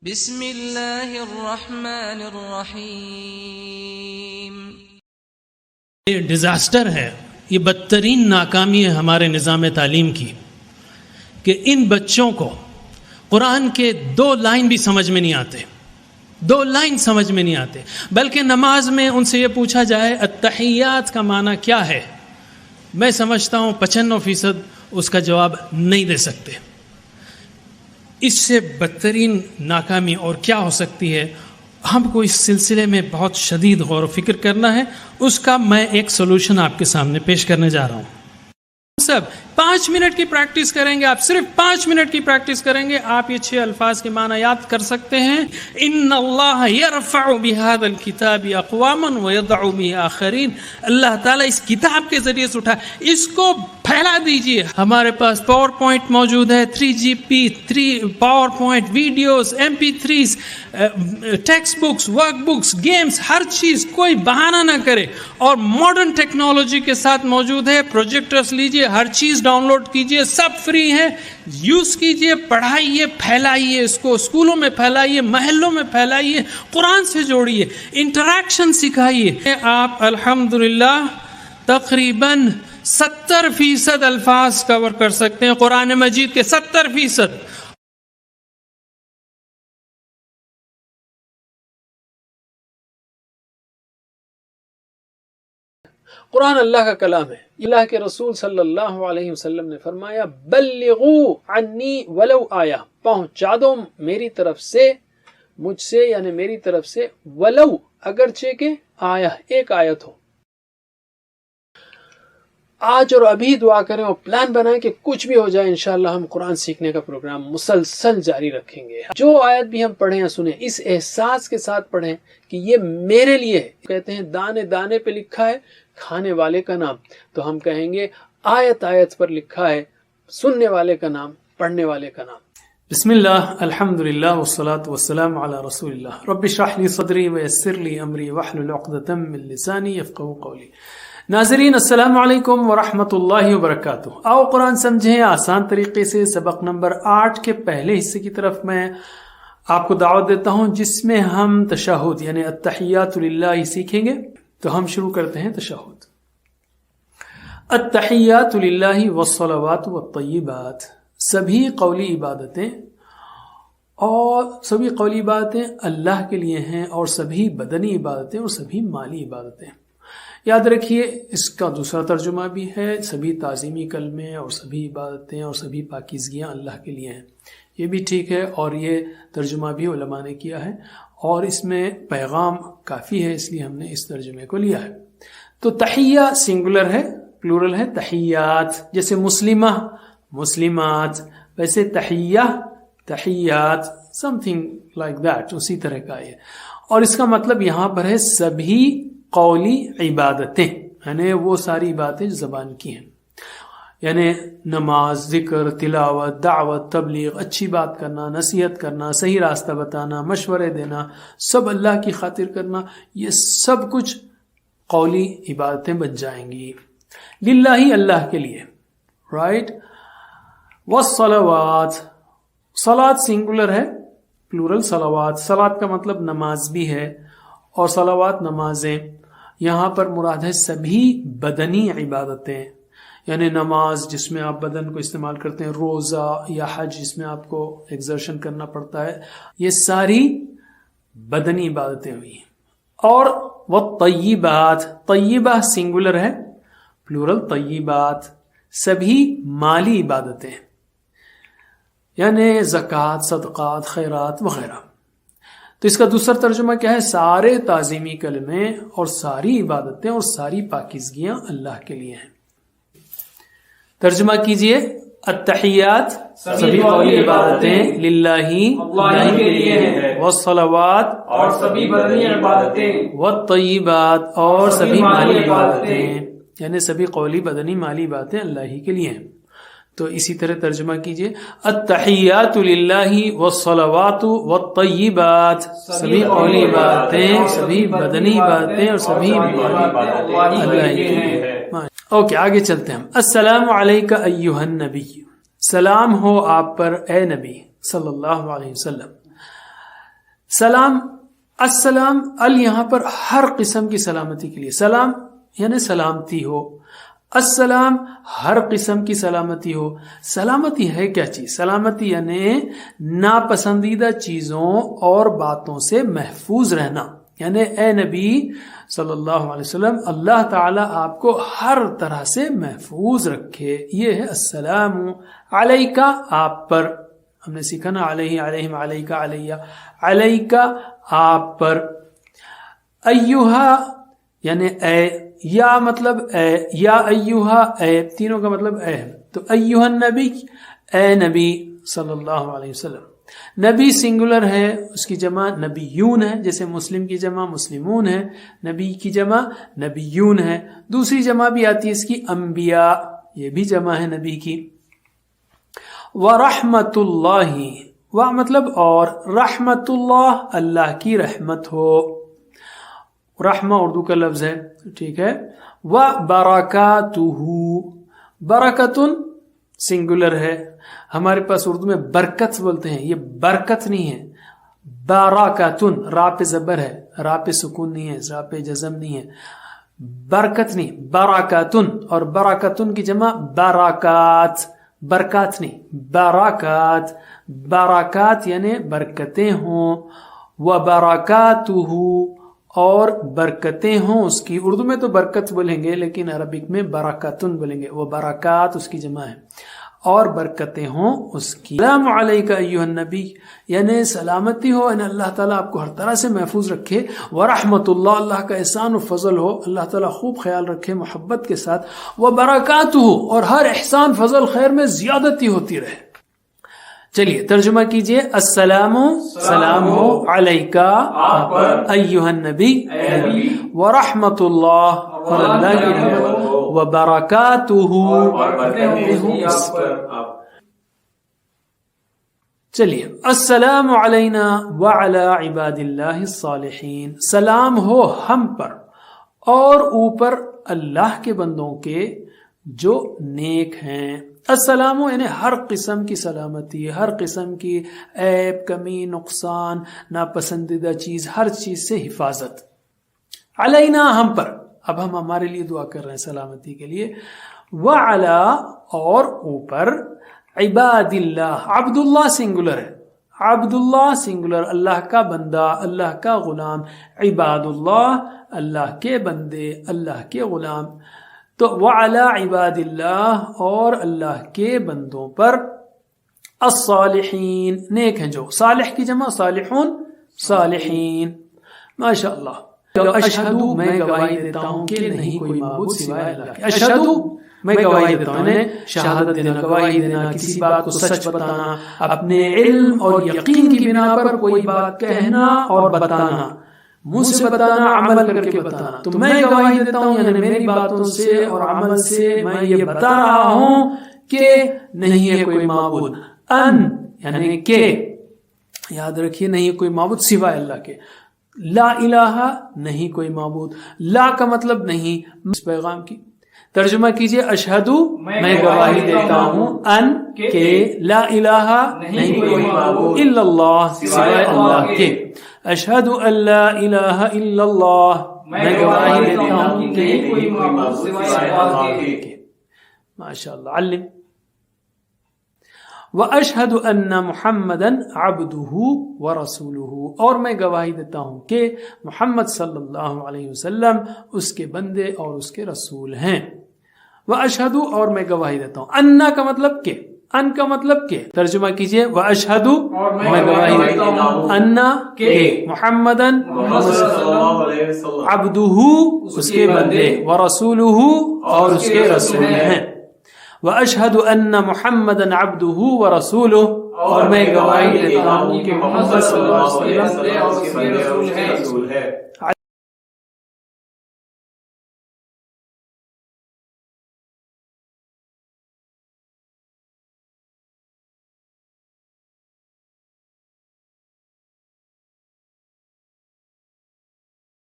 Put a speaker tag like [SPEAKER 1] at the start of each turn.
[SPEAKER 1] بسم اللہ الرحمن الرحیم۔
[SPEAKER 2] یہ ڈیزاسٹر ہے، یہ بدترین ناکامی ہے ہمارے نظام تعلیم کی کہ ان بچوں کو قرآن کے 2 لائن بھی سمجھ میں نہیں آتے، 2 لائن سمجھ میں نہیں آتے، بلکہ نماز میں ان سے یہ پوچھا جائے التحیات کا معنی کیا ہے، میں سمجھتا ہوں 95% اس کا جواب نہیں دے سکتے۔ اس سے بدترین ناکامی اور کیا ہو سکتی ہے؟ ہم کو اس سلسلے میں بہت شدید غور و فکر کرنا ہے، اس کا میں ایک سولوشن آپ کے سامنے پیش کرنے جا رہا ہوں۔ سب 5 منٹ کی پریکٹس کریں گے، آپ صرف 5 منٹ کی پریکٹس کریں گے، آپ یہ 6 الفاظ کے معنی یاد کر سکتے ہیں۔ ان اللہ یرفع بہذا الکتاب اقواما ویضع به آخرین، اللہ تعالیٰ اس کتاب کے ذریعے سے اٹھا، اس کو پھیلا دیجئے۔ ہمارے پاس پاور پوائنٹ موجود ہے، 3GP 3 power point, videos, MP3s، text books, work books, games, ہر چیز، کوئی بہانہ نہ کرے، اور ماڈرن ٹیکنالوجی کے ساتھ موجود ہے۔ پروجیکٹرز لیجئے، ہر چیز ڈاؤن لوڈ کیجئے، سب فری ہے، یوز کیجئے، پڑھائیے، پھیلائیے، اس کو اسکولوں میں پھیلائیے، محلوں میں پھیلائیے، قرآن سے جوڑیے، انٹریکشن سکھائیے۔ آپ الحمدللہ تقریباً 70% الفاظ کور کر سکتے ہیں قرآن مجید کے، 70%۔ قرآن اللہ کا کلام ہے، اللہ کے رسول صلی اللہ علیہ وسلم نے فرمایا بلغوا عنی ولو آیا، پہنچا دو میری طرف سے، مجھ سے یعنی میری طرف سے، ولو اگرچہ کہ آیا، ایک آیت ہو۔ آج اور ابھی دعا کریں اور پلان بنائیں کہ کچھ بھی ہو جائے انشاءاللہ ہم قرآن سیکھنے کا پروگرام مسلسل جاری رکھیں گے۔ جو آیت بھی ہم پڑھیں یا سنیں، اس احساس کے ساتھ پڑھیں کہ یہ میرے لیے ہے۔ کہتے ہیں دانے دانے پہ لکھا ہے کھانے والے کا نام، تو ہم کہیں گے آیت آیت پر لکھا ہے سننے والے کا نام، پڑھنے والے کا نام۔ بسم اللہ، الحمدللہ والصلاة والسلام علی رسول اللہ۔ رب اشرح لی صدری ویسر لی امری واحلل عقدۃ من لسانی یفقہوا قولی۔ ناظرین السلام علیکم ورحمۃ اللہ وبرکاتہ۔ آؤ قرآن سمجھیں آسان طریقے سے۔ سبق نمبر 8 کے پہلے حصے کی طرف میں آپ کو دعوت دیتا ہوں، جس میں ہم تشہد یعنی التحیات للہ سیکھیں گے۔ تو ہم شروع کرتے ہیں تشہد۔ التحیات للہ والصلوات والطیبات، سبھی قولی عبادتیں اللہ کے لیے ہیں، اور سبھی بدنی عبادتیں اور سبھی مالی عبادتیں۔ یاد رکھیے اس کا دوسرا ترجمہ بھی ہے، سبھی تعظیمی کلمے اور سبھی عبادتیں اور سبھی پاکیزگیاں اللہ کے لیے ہیں، یہ بھی ٹھیک ہے، اور یہ ترجمہ بھی علماء نے کیا ہے، اور اس میں پیغام کافی ہے، اس لیے ہم نے اس ترجمے کو لیا ہے۔ تو تحیہ سنگولر ہے، پلورل ہے تحیات، جیسے مسلمہ مسلمات، ویسے تحیہ تحیات، سم تھنگ لائک دیٹ، اسی طرح کا یہ۔ اور اس کا مطلب یہاں پر ہے سبھی قولی عبادتیں، یعنی وہ ساری باتیں جو زبان کی ہیں، یعنی نماز، ذکر، تلاوت، دعوت، تبلیغ، اچھی بات کرنا، نصیحت کرنا، صحیح راستہ بتانا، مشورے دینا، سب اللہ کی خاطر کرنا، یہ سب کچھ قولی عبادتیں بن جائیں گی، للہ اللہ کے لیے، رائٹ۔ والصلوات، صلات سنگولر ہے، پلورل صلوات، صلات کا مطلب نماز بھی ہے، اور صلوات نمازیں، یہاں پر مراد ہے سبھی بدنی عبادتیں، یعنی نماز جس میں آپ بدن کو استعمال کرتے ہیں، روزہ یا حج جس میں آپ کو ایگزرشن کرنا پڑتا ہے، یہ ساری بدنی عبادتیں ہوئی ہیں۔ اور والطیبات، طیبہ سنگولر ہے، پلورل طیبات، سبھی مالی عبادتیں، یعنی زکوٰۃ، صدقات، خیرات وغیرہ۔ تو اس کا دوسرا ترجمہ کیا ہے؟ سارے تعظیمی کلمے اور ساری عبادتیں اور ساری پاکیزگیاں اللہ کے لیے ہیں۔ ترجمہ کیجئے، التحیات سبھی قولی عبادتیں للہ اللہ کے لیے ہیں، والصلوات اور سبھی بدنی عبادتیں، والطیبات اور سبھی مالی عبادتیں، یعنی سبھی قولی بدنی مالی عبادتیں اللہ ہی کے لیے ہیں۔ تو اسی طرح ترجمہ کیجئے، التحیات للہ والصلوات والطیبات، سبھی قولی عبادتیں، سبھی بدنی عبادتیں اور سبھی اللہ ہی کے لیے۔ اوکے، آگے چلتے ہیں۔ السلام علیکہ ایہا النبی، سلام ہو آپ پر اے نبی صلی اللہ علیہ وسلم۔
[SPEAKER 3] سلام السلام ال یہاں پر ہر قسم کی سلامتی کے لیے، سلام یعنی سلامتی ہو، السلام ہر قسم کی سلامتی ہو. سلامتی ہے کیا چیز؟ سلامتی یعنی ناپسندیدہ چیزوں اور باتوں سے محفوظ رہنا. یعنی اے نبی صلی اللہ علیہ وسلم اللہ تعالیٰ آپ کو ہر طرح سے محفوظ رکھے. یہ ہے السلام علیکہ، آپ پر. ہم نے سیکھا نا علیہ علیہم علیکہ علیہ، علیکہ آپ پر. ایہا یعنی اے، یا مطلب اے، یا ایہا اے، تینوں کا مطلب اے ہے. تو ایہا النبی اے نبی صلی اللہ علیہ وسلم. نبی سنگولر ہے، اس کی جمع نبیون ہے، جیسے مسلم کی جمع مسلمون ہے، نبی کی جمع نبیون ہے. دوسری جمع بھی آتی ہے اس کی انبیاء، یہ بھی جمع ہے نبی کی. ورحمت اللہ، و مطلب اور، رحمت اللہ اللہ کی رحمت ہو. رحمہ اردو کا لفظ ہے، ٹھیک ہے. وبرکاتہ، برکتن سنگولر ہے. ہمارے پاس اردو میں برکت بولتے ہیں، یہ برکت نہیں ہے. برکاتن را پہ زبر ہے، را پہ سکون نہیں ہے، را پہ جزم نہیں ہے. برکت نہیں، برکاتن. اور برکتن کی جمع برکات، برکات نہیں، برکات. برکات یعنی برکتیں ہوں. وبرکاتہ اور برکتیں ہوں اس کی. اردو میں تو برکت بولیں گے لیکن عربک میں برکاتن بولیں گے. وہ برکات اس کی جمع ہے، اور برکتیں ہوں اس کی. السلام علیکہ ایھا النبی یعنی سلامتی ہو، یعنی اللہ تعالیٰ آپ کو ہر طرح سے محفوظ رکھے. ورحمت اللہ اللہ کا احسان و فضل ہو، اللہ تعالیٰ خوب خیال رکھے محبت کے ساتھ. وبرکاتہ اور ہر احسان فضل خیر میں زیادتی ہوتی رہے. چلیے ترجمہ کیجئے. السلام سلام ہو، علیکہ ایھا النبی ورحمت اللہ اور اللہ کی رحمت، وبرکاتہ. چلیے السلام علینا وعلی عباد اللہ الصالحین. سلام ہو ہم پر اور اوپر اللہ کے بندوں کے جو نیک ہیں. السلام یعنی ہر قسم کی سلامتی، ہر قسم کی عیب کمی نقصان ناپسندیدہ چیز، ہر چیز سے حفاظت. علینا ہم پر، اب ہم ہمارے لیے دعا کر رہے ہیں سلامتی کے لیے. وعلا اور اوپر، عباد اللہ، عبد اللہ سنگولر ہے، عبد اللہ سنگولر، اللہ کا بندہ، اللہ کا غلام. عباد اللہ اللہ کے بندے، اللہ کے غلام. تو وعلی عباد اللہ اور اللہ کے بندوں پر، الصالحین نیک ہیں جو، صالح کی جمع صالحون صالحین. ماشاء اللہ. اشہدو میں گواہی دیتا ہوں کہ نہیں کوئی معبود سوائے اللہ کے. اشہدو میں گواہی دیتا ہوں، یعنی شہادت دینا، گواہی دینا، کسی بات کو سچ بتانا، اپنے علم اور یقین کی بنا پر کوئی بات کہنا اور بتانا، منہ سے بتانا، عمل کر کے بتانا. تو میں گواہی دیتا ہوں یعنی میری باتوں سے اور عمل سے میں یہ بتا رہا ہوں کہ نہیں ہے کوئی معبود. ان یعنی کہ، یاد رکھیے نہیں کوئی معبود سوائے اللہ کے. لا الہ نہیں کوئی معبود، لا کا مطلب نہیں، اس پیغام کی. ترجمہ کیجئے. اشہدو میں گواہی دیتا ہوں، ان کہ لا الہ نہیں کوئی معبود، الا اللہ سوائے اللہ کے. اشہدو ان لا الہ الا اللہ میں گواہی دیتا ہوں کہ کوئی معبود سوائے اللہ کے. ماشاء اللہ. علم. واشہد ان محمدا عبدہ ورسولہ اور میں گواہی دیتا ہوں کہ محمد صلی اللہ علیہ وسلم اس کے بندے اور اس کے رسول ہیں. واشہد اور میں گواہی دیتا ہوں. ان کا مطلب کہ، ان کا مطلب کہ، ترجمہ کیجئے. واشہد میں گواہی دیتا ہوں، ان کہ محمدا عبدہ اس کے بندے، ورسولہ اور اس کے رسول ہیں. واشہد ان محمدا عبدہ ورسولہ اور میں گواہی دیتا ہوں کہ محمد صلی اللہ علیہ وسلم اس کے بندے اور اس کے رسول ہیں.